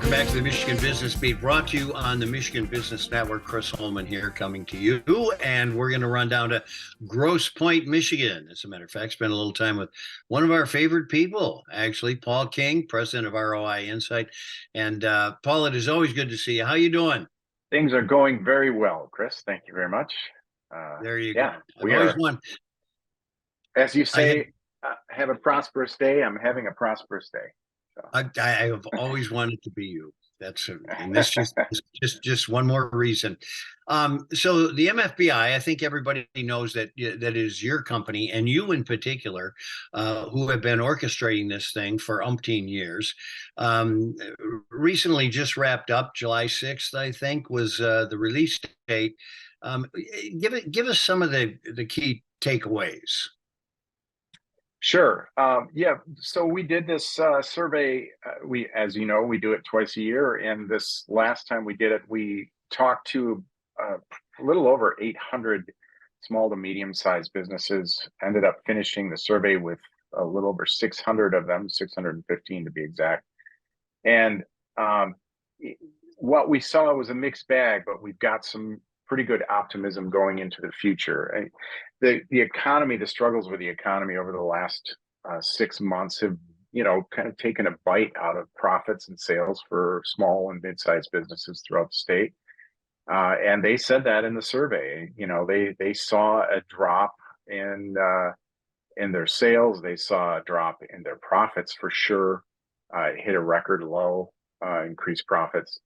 Welcome back to the Michigan Business Beat, brought to you on the Michigan Business Network. Chris Holman here, coming to you, and we're going to run down to Grosse Pointe, Michigan. As a matter of fact, spend a little time with one of our favorite people, actually, Paul King, president of ROI Insight. And Paul, it is always good to see you. How you doing? Things are going very well, Chris. Thank you very much. There you go. We always won. As you say, have a prosperous day. I'm having a prosperous day. So. I have always wanted to be you. And this just one more reason. So the MFBI, I think everybody knows that is your company, and you in particular, who have been orchestrating this thing for umpteen years. Recently just wrapped up, July 6th, I think, was the release date. Give us some of the key takeaways. Sure. So we did this survey. As you know, we do it twice a year. And this last time we did it, we talked to a little over 800 small to medium-sized businesses, ended up finishing the survey with a little over 600 of them, 615 to be exact. And what we saw was a mixed bag, but we've got some pretty good optimism going into the future. The economy, the struggles with the economy over the last 6 months have, kind of taken a bite out of profits and sales for small and mid-sized businesses throughout the state. And they said that in the survey. They saw a drop in their sales. They saw a drop in their profits for sure. It hit a record low, increased profits.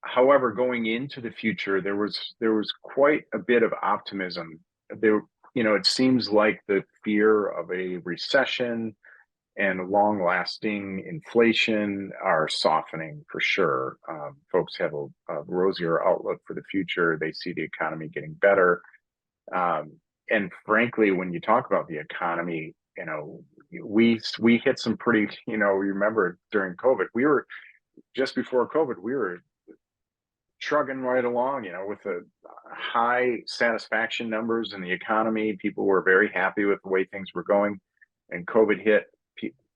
However, going into the future, there was quite a bit of optimism. It seems like the fear of a recession and long-lasting inflation are softening for sure. Folks have a rosier outlook for the future. They see the economy getting better. And frankly, when you talk about the economy, we hit some pretty, remember during COVID, just before COVID, we were trugging right along, with the high satisfaction numbers in the economy. People were very happy with the way things were going, and COVID hit.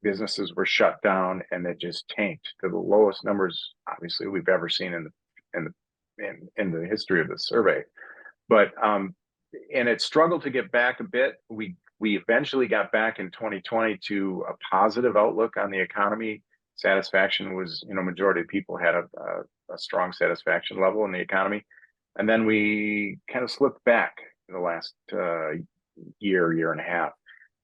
Businesses were shut down, and it just tanked to the lowest numbers, obviously, we've ever seen in the history of the survey. But and it struggled to get back a bit. We eventually got back in 2020 to a positive outlook on the economy. Satisfaction was, majority of people had a strong satisfaction level in the economy. And then we kind of slipped back in the last year and a half.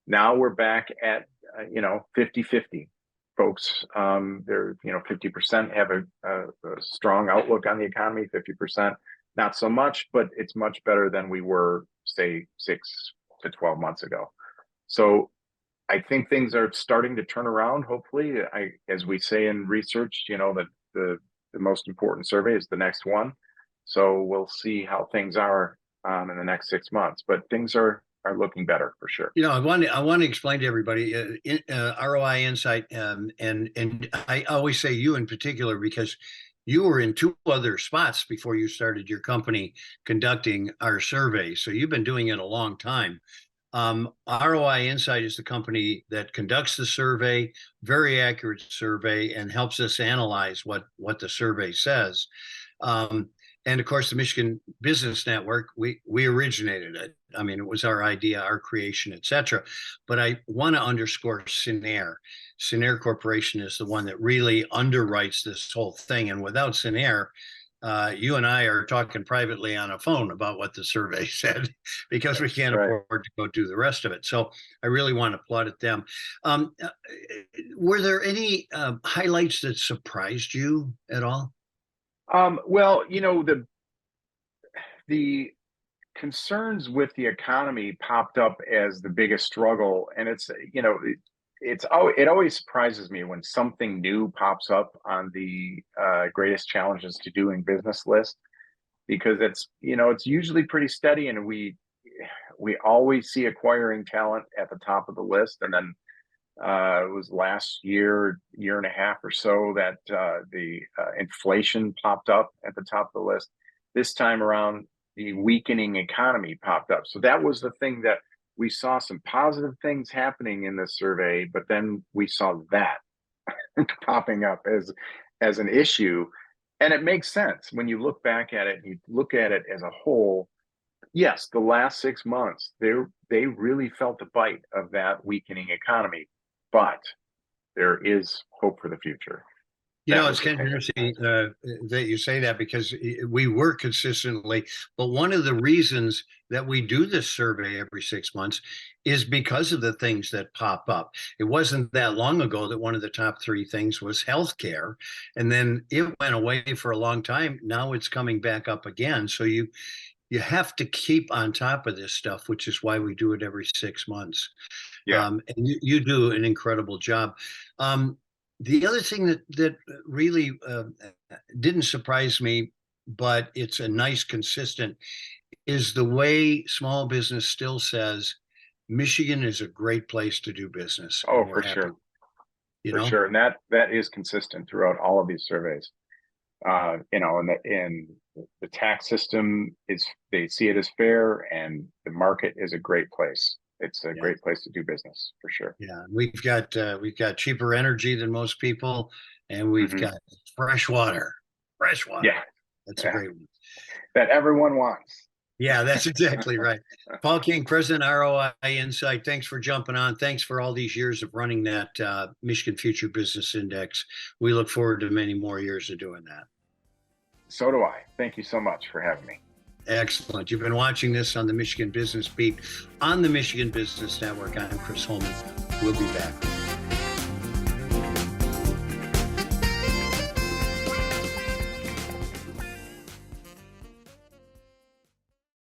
Now we're back at, 50-50. Folks, they're, 50% have a strong outlook on the economy, 50% not so much, but it's much better than we were, say, 6 to 12 months ago. So I think things are starting to turn around, hopefully. As we say in research, that the most important survey is the next one. So we'll see how things are in the next 6 months. But things are looking better for sure. I want to explain to everybody ROI Insight, and I always say you in particular because you were in 2 other spots before you started your company conducting our survey. So you've been doing it a long time. ROI Insight is the company that conducts the survey, very accurate survey, and helps us analyze what the survey says. And of course, the Michigan Business Network, we originated it. I mean, it was our idea, our creation, et cetera. But I want to underscore Sinair. Sinair Corporation is the one that really underwrites this whole thing. And without Sinair, you and I are talking privately on a phone about what the survey said because we can't afford to go do the rest of it. So I really want to applaud at them. Were there any highlights that surprised you at all? Well, the concerns with the economy popped up as the biggest struggle, and it always surprises me when something new pops up on the greatest challenges to doing business list, because it's usually pretty steady, and we always see acquiring talent at the top of the list. And then it was last year and a half or so that the inflation popped up at the top of the list. This time around, the weakening economy popped up. So that was the thing that we saw, some positive things happening in this survey, but then we saw that popping up as an issue. And it makes sense when you look back at it and you look at it as a whole. Yes, the last 6 months, they really felt the bite of that weakening economy, but there is hope for the future. That was It's the kind of takeaway. interesting that you say that, because we work consistently. But one of the reasons that we do this survey every 6 months is because of the things that pop up. It wasn't that long ago that one of the top three things was healthcare, and then it went away for a long time. Now it's coming back up again. So you have to keep on top of this stuff, which is why we do it every 6 months. Yeah. And you do an incredible job. The other thing that really didn't surprise me, but it's a nice consistent, is the way small business still says Michigan is a great place to do business, Oh, and we're for happy. sure. You For know, sure. And that is consistent throughout all of these surveys. And the tax system is, they see it as fair, and the market is a great place. It's a yeah, great place to do business for sure. yeah. We've got cheaper energy than most people, and we've Hmm. got fresh water. Fresh water. Yeah. That's a Yeah. great one. That everyone wants. Yeah, that's exactly right. Paul King, President ROI Insight. Thanks for jumping on. Thanks for all these years of running that Michigan Future Business Index. We look forward to many more years of doing that. So do I. Thank you so much for having me. Excellent. You've been watching this on the Michigan Business Beat on the Michigan Business Network. I'm Chris Holman. We'll be back.